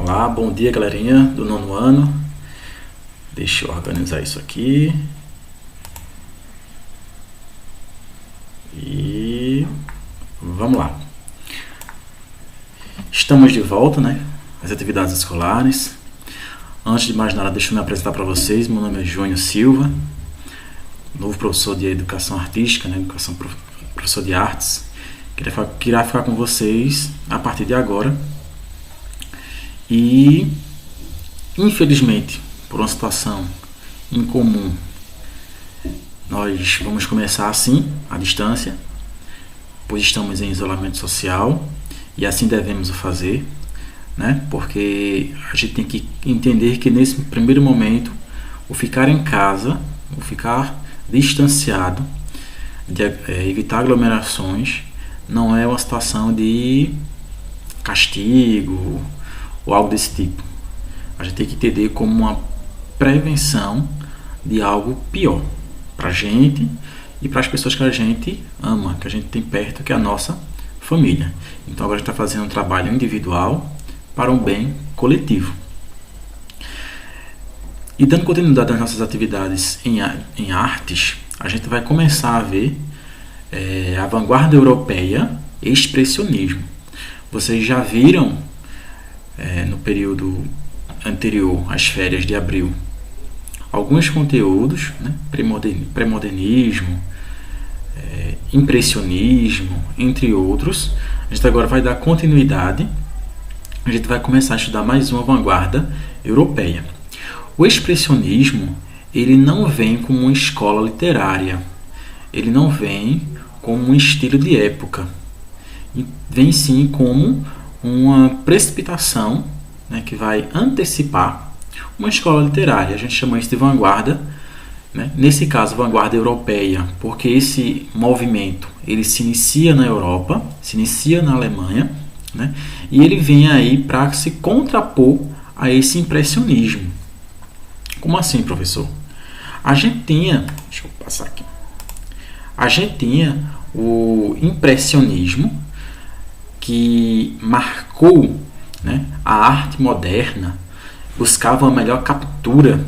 Olá, bom dia galerinha do nono ano. Deixa eu organizar isso aqui. E vamos lá. Estamos de volta, né? As atividades escolares. Antes de mais nada, deixa eu me apresentar para vocês. Meu nome é Júnior Silva, novo professor de Educação Artística, né? Professor de Artes, que irá ficar com vocês a partir de agora. E, infelizmente, por uma situação incomum, nós vamos começar assim, à distância, pois estamos em isolamento social e assim devemos o fazer, né? Porque a gente tem que entender que nesse primeiro momento, o ficar em casa, o ficar distanciado, evitar aglomerações, não é uma situação de castigo ou algo desse tipo. A gente tem que entender como uma prevenção de algo pior para a gente e para as pessoas que a gente ama, que a gente tem perto, que é a nossa família. Então agora a gente está fazendo um trabalho individual para um bem coletivo. E dando continuidade às nossas atividades em artes, a gente vai começar a ver a vanguarda europeia e expressionismo. Vocês já viram no período anterior às férias de abril alguns conteúdos, né? Pré-modernismo, impressionismo, entre outros. A gente agora vai dar continuidade. A gente vai começar a estudar mais uma vanguarda europeia. O expressionismo, ele não vem como uma escola literária, ele não vem como um estilo de época, vem sim como uma precipitação, né, que vai antecipar uma escola literária. A gente chama isso de vanguarda, né? Nesse caso, vanguarda europeia, porque esse movimento ele se inicia na Europa, se inicia na Alemanha, né? E ele vem aí para se contrapor a esse impressionismo. Como assim, professor? Deixa eu passar aqui. A gente tinha o impressionismo, que marcou, né, a arte moderna, buscava uma melhor captura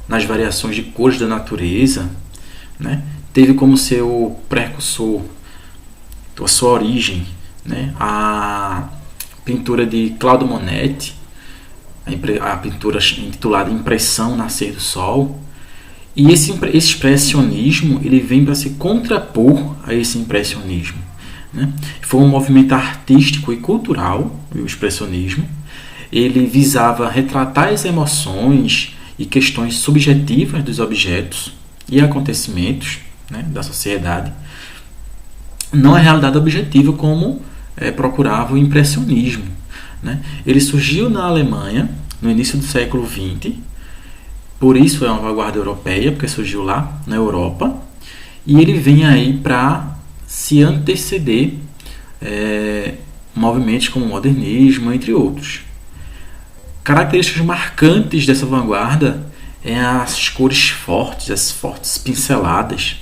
nas variações de cores da natureza, né? Teve como seu precursor, a sua origem, né, a pintura de Claude Monet, a pintura intitulada Impressão Nascer do Sol. E esse expressionismo ele vem para se contrapor a esse impressionismo, né? Foi um movimento artístico e cultural, o expressionismo. Ele visava retratar as emoções e questões subjetivas dos objetos e acontecimentos, né, da sociedade, não a realidade objetiva como procurava o impressionismo, né? Ele surgiu na Alemanha no início do século XX, por isso é uma vanguarda europeia, porque surgiu lá na Europa, e ele vem aí para se anteceder movimentos como o modernismo, entre outros. Características marcantes dessa vanguarda é as cores fortes, as fortes pinceladas,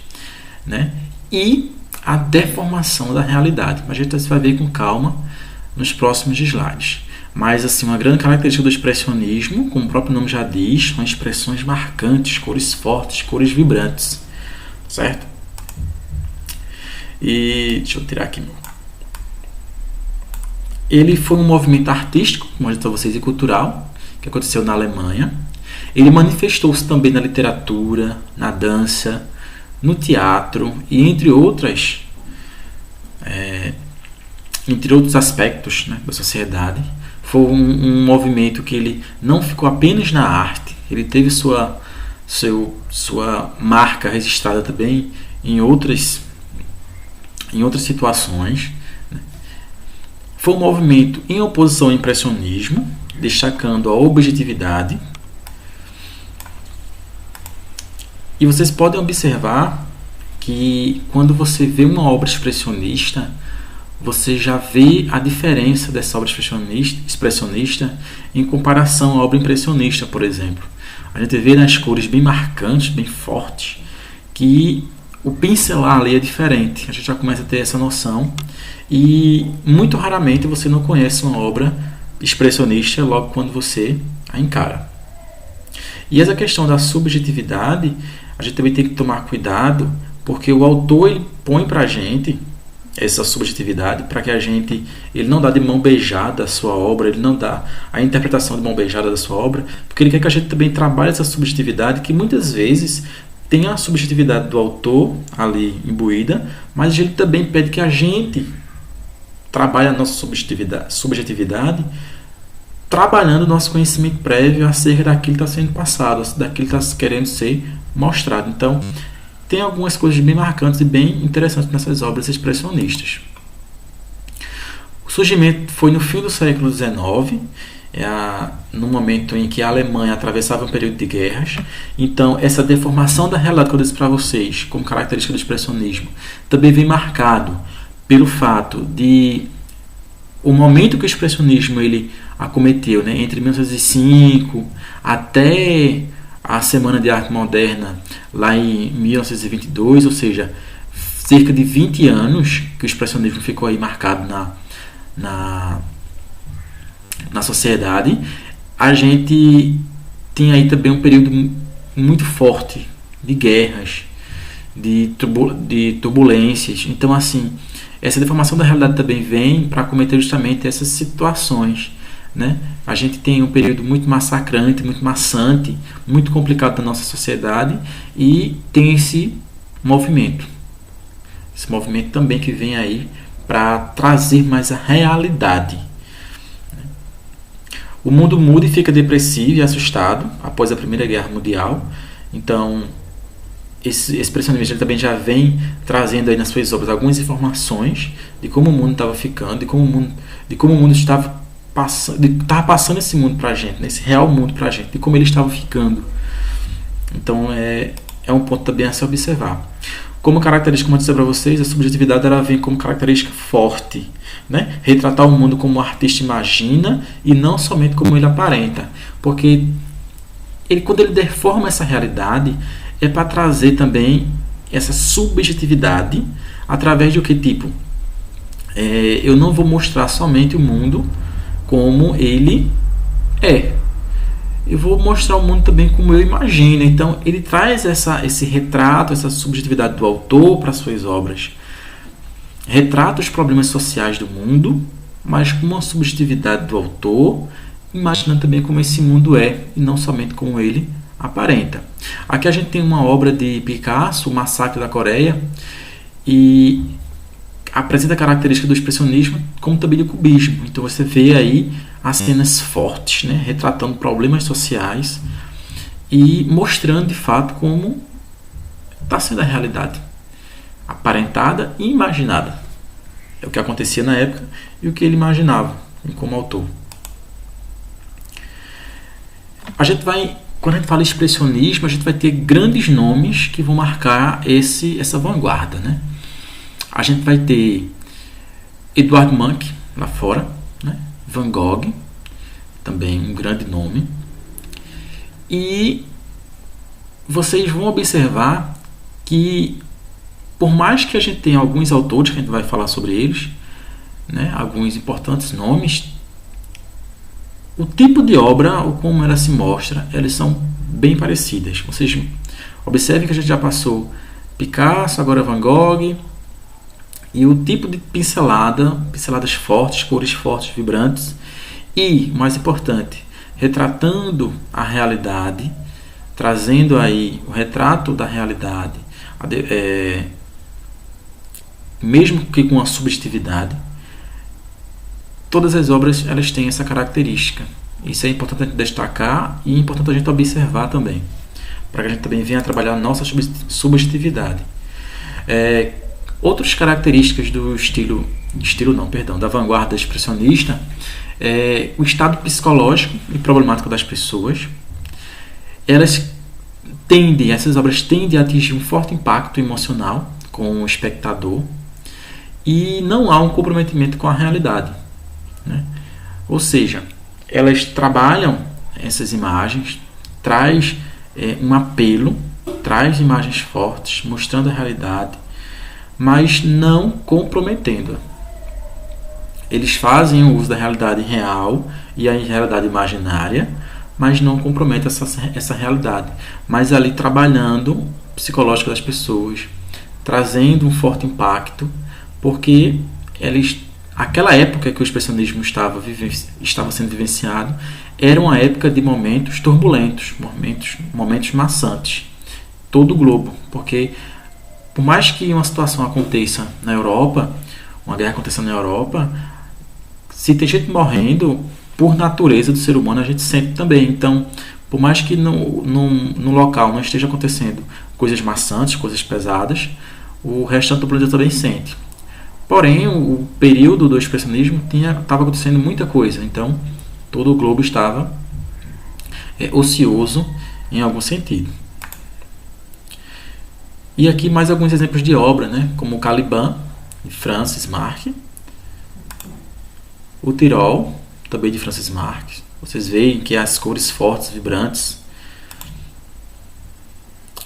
né? E a deformação da realidade. Mas a gente vai ver com calma nos próximos slides. Mas assim, uma grande característica do expressionismo, como o próprio nome já diz, são expressões marcantes, cores fortes, cores vibrantes, certo? E deixa eu tirar aqui. Ele foi um movimento artístico, como eu disse a vocês, e cultural, que aconteceu na Alemanha. Ele manifestou-se também na literatura, na dança, no teatro e entre outros aspectos, né, da sociedade. Foi um movimento que ele não ficou apenas na arte, ele teve sua marca registrada também em outras situações. Foi um movimento em oposição ao impressionismo, destacando a objetividade. E vocês podem observar que quando você vê uma obra expressionista, você já vê a diferença dessa obra expressionista em comparação à obra impressionista, por exemplo. A gente vê nas cores bem marcantes, bem fortes, que o pincelar ali é diferente. A gente já começa a ter essa noção. E muito raramente você não conhece uma obra expressionista logo quando você a encara. E essa questão da subjetividade, a gente também tem que tomar cuidado, porque o autor ele põe para a gente essa subjetividade para que ele não dá de mão beijada a sua obra, ele não dá a interpretação de mão beijada da sua obra, porque ele quer que a gente também trabalhe essa subjetividade, que muitas vezes tem a subjetividade do autor ali imbuída, mas ele também pede que a gente trabalhe a nossa subjetividade trabalhando o nosso conhecimento prévio acerca daquilo que está sendo passado, daquilo que está querendo ser mostrado. Então, tem algumas coisas bem marcantes e bem interessantes nessas obras expressionistas. O surgimento foi no fim do século XIX, no momento em que a Alemanha atravessava um período de guerras. Então, essa deformação da realidade que eu disse para vocês, como característica do expressionismo, também vem marcado pelo fato de o momento que o expressionismo ele acometeu, né, entre 1905 até a Semana de Arte Moderna, lá em 1922, ou seja, cerca de 20 anos que o expressionismo ficou aí marcado na sociedade. A gente tem aí também um período muito forte de guerras, de turbulências. Então, assim, essa deformação da realidade também vem para acometer justamente essas situações, né? A gente tem um período muito massacrante, muito maçante, muito complicado da nossa sociedade, e tem esse movimento também que vem aí para trazer mais a realidade. O mundo muda e fica depressivo e assustado após a Primeira Guerra Mundial. Então, esse expressionismo também já vem trazendo aí nas suas obras algumas informações de como o mundo estava ficando, de como o mundo estava passando esse mundo para a gente, né? Esse real mundo para a gente, de como ele estava ficando. Então é um ponto também a se observar. Como característica, como eu disse para vocês, a subjetividade ela vem como característica forte, né? Retratar o mundo como o artista imagina e não somente como ele aparenta, porque quando ele deforma essa realidade é para trazer também essa subjetividade através de que tipo eu não vou mostrar somente o mundo como ele é, eu vou mostrar o mundo também como eu imagino. Então ele traz esse retrato, essa subjetividade do autor para suas obras, retrata os problemas sociais do mundo, mas com uma subjetividade do autor, imaginando também como esse mundo é e não somente como ele aparenta. Aqui a gente tem uma obra de Picasso, O Massacre da Coreia, e apresenta a característica do expressionismo como também do cubismo. Então você vê aí as cenas fortes, né, retratando problemas sociais e mostrando de fato como está sendo a realidade, aparentada e imaginada. É o que acontecia na época e o que ele imaginava como autor. Quando a gente fala expressionismo, a gente vai ter grandes nomes que vão marcar essa vanguarda, né? A gente vai ter Edvard Munch, lá fora, né? Van Gogh, também um grande nome. E vocês vão observar que, por mais que a gente tenha alguns autores, que a gente vai falar sobre eles, né? Alguns importantes nomes, o tipo de obra, ou como ela se mostra, elas são bem parecidas. Vocês observem que a gente já passou Picasso, agora Van Gogh, e o tipo de pinceladas fortes, cores fortes, vibrantes, e, mais importante, retratando a realidade, trazendo aí o retrato da realidade, mesmo que com a subjetividade. Todas as obras elas têm essa característica. Isso é importante a gente destacar e é importante a gente observar também, para que a gente também venha trabalhar a nossa subjetividade. Outras características do da vanguarda expressionista é o estado psicológico e problemático das pessoas. Essas obras tendem a atingir um forte impacto emocional com o espectador e não há um comprometimento com a realidade, né? Ou seja, elas trabalham essas imagens, traz um apelo, traz imagens fortes, mostrando a realidade, mas não comprometendo-a. Eles fazem o uso da realidade real e a realidade imaginária, mas não compromete essa realidade. Mas ali trabalhando o psicológico das pessoas, trazendo um forte impacto, porque aquela época que o expressionismo estava sendo vivenciado era uma época de momentos turbulentos, momentos maçantes. Todo o globo, porque por mais que uma situação aconteça na Europa, uma guerra aconteça na Europa, se tem gente morrendo, por natureza do ser humano a gente sente também. Então, por mais que no local não esteja acontecendo coisas maçantes, coisas pesadas, o restante do planeta também sente. Porém, o período do expressionismo estava acontecendo muita coisa, então todo o globo estava ocioso em algum sentido. E aqui mais alguns exemplos de obra, né? Como o Caliban, de Francis Marc, o Tirol, também de Francis Marc. Vocês veem que as cores fortes, vibrantes.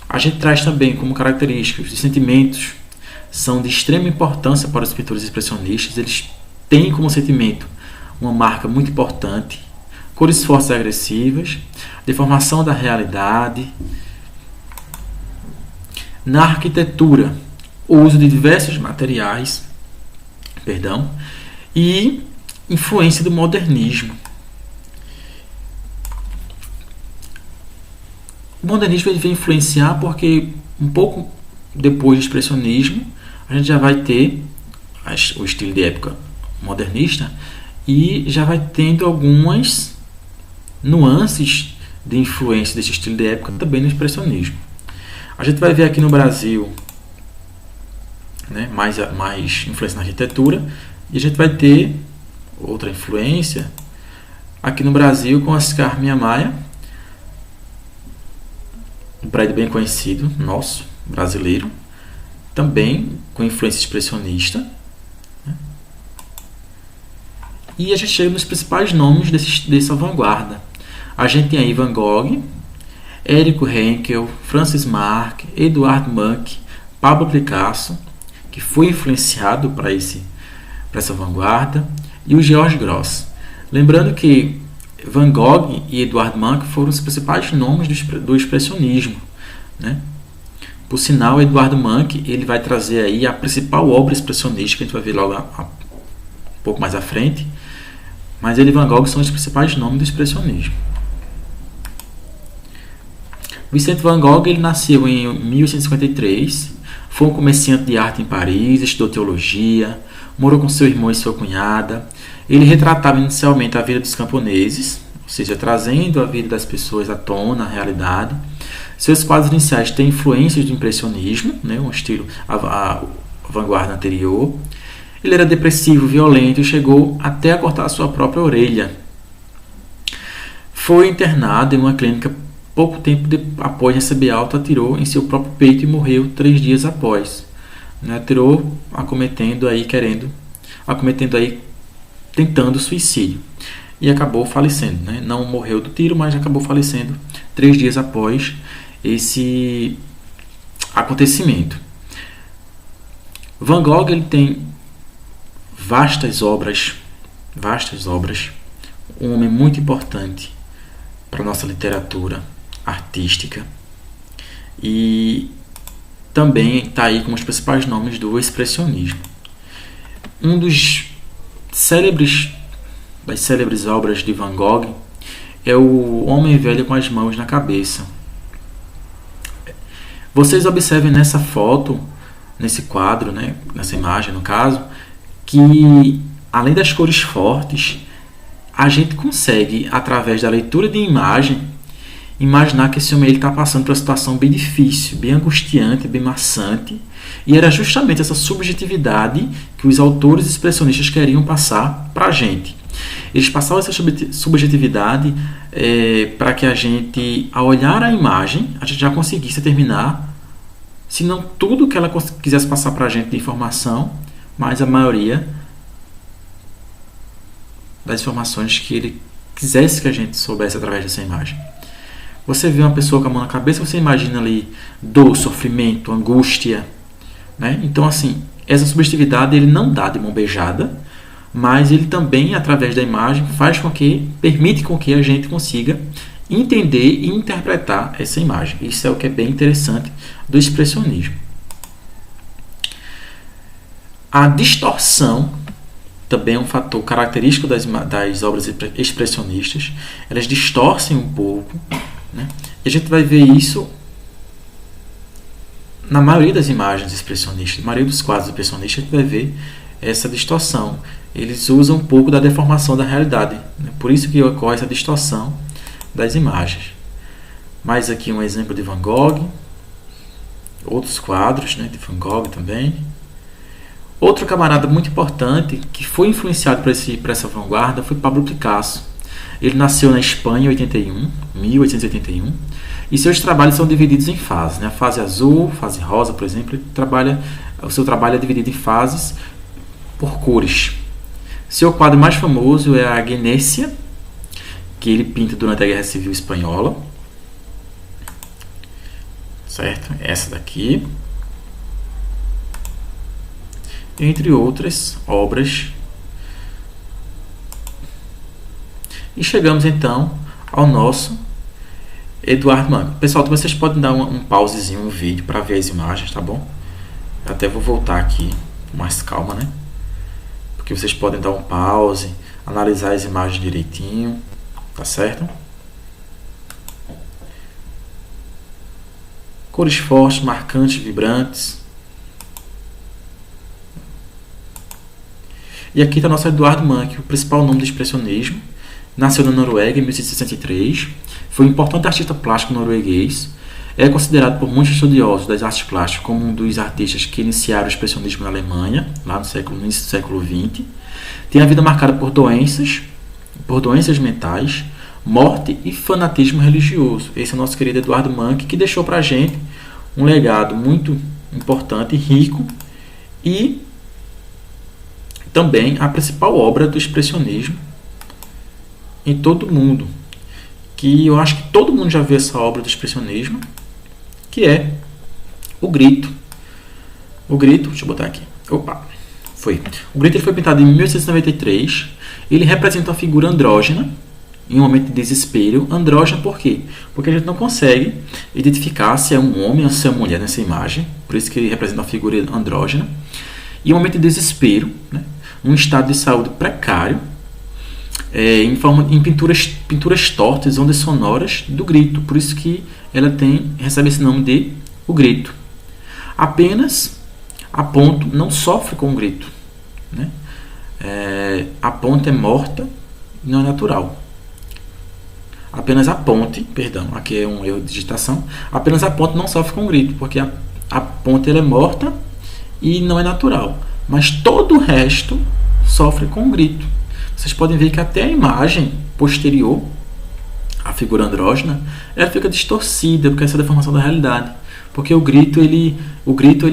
A gente traz também como características os sentimentos são de extrema importância para os pintores expressionistas. Eles têm como sentimento uma marca muito importante, cores fortes e agressivas, deformação da realidade. Na arquitetura, o uso de diversos materiais, e influência do modernismo. O modernismo ele vem influenciar porque um pouco depois do expressionismo a gente já vai ter o estilo de época modernista e já vai tendo algumas nuances de influência desse estilo de época também no expressionismo. A gente vai ver aqui no Brasil, né, mais influência na arquitetura, e a gente vai ter outra influência aqui no Brasil com Oscar Niemeyer, um prédio bem conhecido, nosso, brasileiro, também com influência expressionista. Né? E a gente chega nos principais nomes dessa vanguarda. A gente tem aí Van Gogh, Érico Henkel, Francis Marc, Edvard Munch, Pablo Picasso, que foi influenciado para essa vanguarda, e o George Grosz. Lembrando que Van Gogh e Edvard Munch foram os principais nomes do expressionismo. Né? Por sinal, Edvard Munch ele vai trazer aí a principal obra expressionista, que a gente vai ver logo um pouco mais à frente, mas ele e Van Gogh são os principais nomes do expressionismo. Vincent Van Gogh ele nasceu em 1853, foi um comerciante de arte em Paris, estudou teologia, morou com seu irmão e sua cunhada. Ele retratava inicialmente a vida dos camponeses, ou seja, trazendo a vida das pessoas à tona, à realidade. Seus quadros iniciais têm influências do impressionismo, né, um estilo a vanguarda anterior. Ele era depressivo, violento e chegou até a cortar a sua própria orelha. Foi internado em uma clínica pouco tempo após receber alta, atirou em seu próprio peito e morreu 3 dias após. Atirou tentando suicídio. E acabou falecendo. Né? Não morreu do tiro, mas acabou falecendo 3 dias após esse acontecimento. Van Gogh ele tem vastas obras, um homem muito importante para a nossa literatura artística, e também está aí como os principais nomes do expressionismo. Um das célebres obras de Van Gogh é o Homem Velho com as Mãos na Cabeça. Vocês observem nessa foto, nesse quadro, né, nessa imagem no caso, que além das cores fortes, a gente consegue, através da leitura de imagem, imaginar que esse homem está passando por uma situação bem difícil, bem angustiante, bem maçante, e era justamente essa subjetividade que os autores expressionistas queriam passar para a gente. Eles passavam essa subjetividade para que a gente, ao olhar a imagem, a gente já conseguisse determinar, se não tudo que ela quisesse passar para a gente de informação, mas a maioria das informações que ele quisesse que a gente soubesse através dessa imagem. Você vê uma pessoa com a mão na cabeça, você imagina ali dor, sofrimento, angústia. Né? Então, assim, essa subjetividade ele não dá de mão beijada, mas ele também, através da imagem, permite com que a gente consiga entender e interpretar essa imagem. Isso é o que é bem interessante do expressionismo. A distorção também é um fator característico das obras expressionistas. Elas distorcem um pouco, né? E a gente vai ver isso na maioria das imagens expressionistas, na maioria dos quadros expressionistas. A gente vai ver essa distorção. Eles usam um pouco da deformação da realidade, né? Por isso que ocorre essa distorção das imagens. Mais aqui um exemplo de Van Gogh, outros quadros, né, de Van Gogh também. Outro camarada muito importante que foi influenciado por essa vanguarda foi Pablo Picasso. Ele nasceu na Espanha em 1881, e seus trabalhos são divididos em fases, né? A fase azul, fase rosa, por exemplo. O seu trabalho é dividido em fases por cores. Seu quadro mais famoso é a Guernica, que ele pinta durante a Guerra Civil Espanhola, certo? Essa daqui, entre outras obras. E chegamos então ao nosso Eduardo Manque. Pessoal, vocês podem dar um pausezinho no vídeo para ver as imagens, tá bom? Eu até vou voltar aqui com mais calma, né? Porque vocês podem dar um pause, analisar as imagens direitinho, tá certo? Cores fortes, marcantes, vibrantes. E aqui está nosso Eduardo Manque, o principal nome do expressionismo. Nasceu na Noruega em 1863. Foi um importante artista plástico norueguês. É considerado por muitos estudiosos das artes plásticas como um dos artistas que iniciaram o expressionismo na Alemanha, lá no início do século XX. Tem a vida marcada por doenças mentais, morte e fanatismo religioso. Esse é o nosso querido Eduardo Manque, que deixou para a gente um legado muito importante, rico, e também a principal obra do expressionismo em todo o mundo, que eu acho que todo mundo já viu essa obra do expressionismo, que é O Grito. O Grito, deixa eu botar aqui. O Grito ele foi pintado em 1893. Ele representa uma figura andrógena em um momento de desespero. Andrógena por quê? Porque a gente não consegue identificar se é um homem ou se é uma mulher nessa imagem. Por isso que ele representa uma figura andrógena. E em um momento de desespero, né? Um estado de saúde precário, em pinturas tortas, ondas sonoras do grito. Por isso que ela recebe esse nome de O Grito. Apenas a ponte não sofre com o grito, né? A ponte é morta e não é natural. Apenas a ponte, aqui é um erro de digitação, apenas a ponte não sofre com o grito, porque a ponte ela é morta e não é natural. Mas todo o resto sofre com o grito. Vocês podem ver que até a imagem posterior, a figura andrógena, ela fica distorcida, porque essa é a deformação da realidade. Porque o grito ele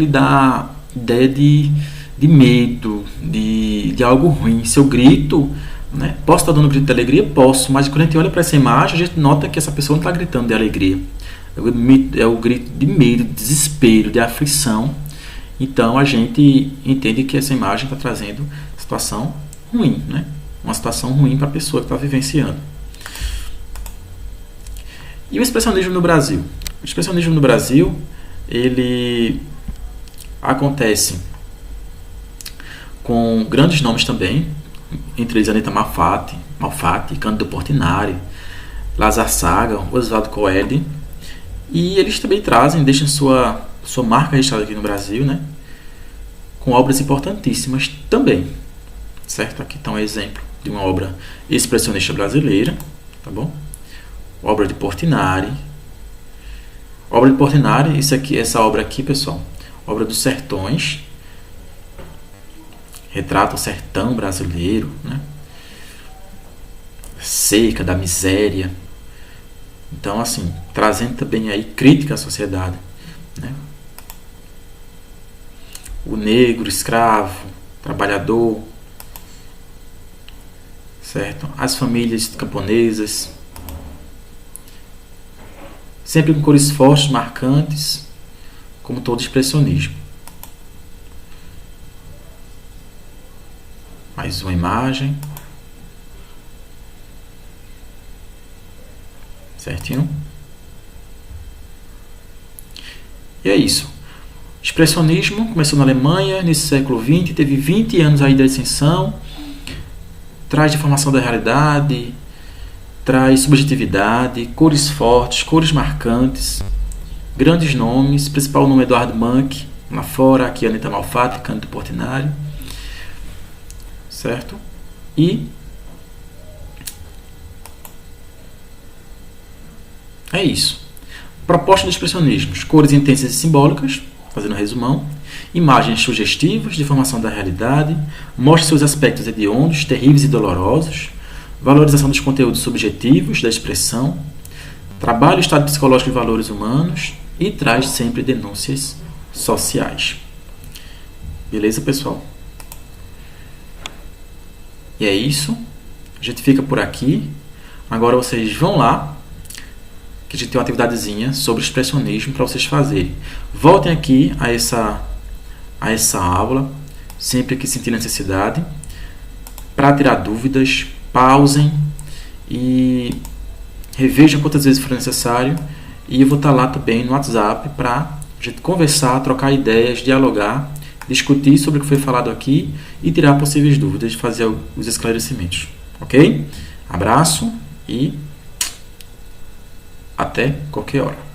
dá ideia de medo, de algo ruim. Se eu grito, né, posso estar dando um grito de alegria? Posso, mas quando a gente olha para essa imagem, a gente nota que essa pessoa não está gritando de alegria. É o grito de medo, de desespero, de aflição. Então a gente entende que essa imagem está trazendo situação ruim, né? Uma situação ruim para a pessoa que está vivenciando. E o expressionismo no Brasil? O expressionismo no Brasil, ele acontece com grandes nomes também, entre eles Anita Malfatti, Cândido Portinari, Lázaro Saga, Oswaldo Coelho, e eles também deixam sua marca registrada aqui no Brasil, né? Com obras importantíssimas também, certo? Aqui está um exemplo de uma obra expressionista brasileira, tá bom? Obra de Portinari. Essa obra aqui, pessoal, obra dos Sertões, retrata o sertão brasileiro, né? Seca, da miséria. Então, assim, trazendo também aí crítica à sociedade, né? O negro, escravo, trabalhador, certo? As famílias camponesas, sempre com cores fortes, marcantes, como todo expressionismo. Mais uma imagem. Certinho? E é isso. Expressionismo começou na Alemanha, nesse século XX, teve 20 anos aí de ascensão, traz deformação da realidade, traz subjetividade, cores fortes, cores marcantes, grandes nomes, principal nome Eduardo Munch, lá fora, aqui Anita Malfatti, Cândido Portinari, certo? E é isso. Proposta dos expressionismos: cores intensas e simbólicas, fazendo um resumão, imagens sugestivas de formação da realidade, mostra seus aspectos hediondos, terríveis e dolorosos, valorização dos conteúdos subjetivos da expressão, trabalha o estado psicológico de valores humanos e traz sempre denúncias sociais. Beleza, pessoal? E é isso. A gente fica por aqui. Agora vocês vão lá, que a gente tem uma atividadezinha sobre expressionismo para vocês fazerem. Voltem aqui a essa aula, sempre que sentir necessidade, para tirar dúvidas, pausem e revejam quantas vezes for necessário. E eu vou estar lá também no WhatsApp para a gente conversar, trocar ideias, dialogar, discutir sobre o que foi falado aqui e tirar possíveis dúvidas, fazer os esclarecimentos. Ok? Abraço e até qualquer hora.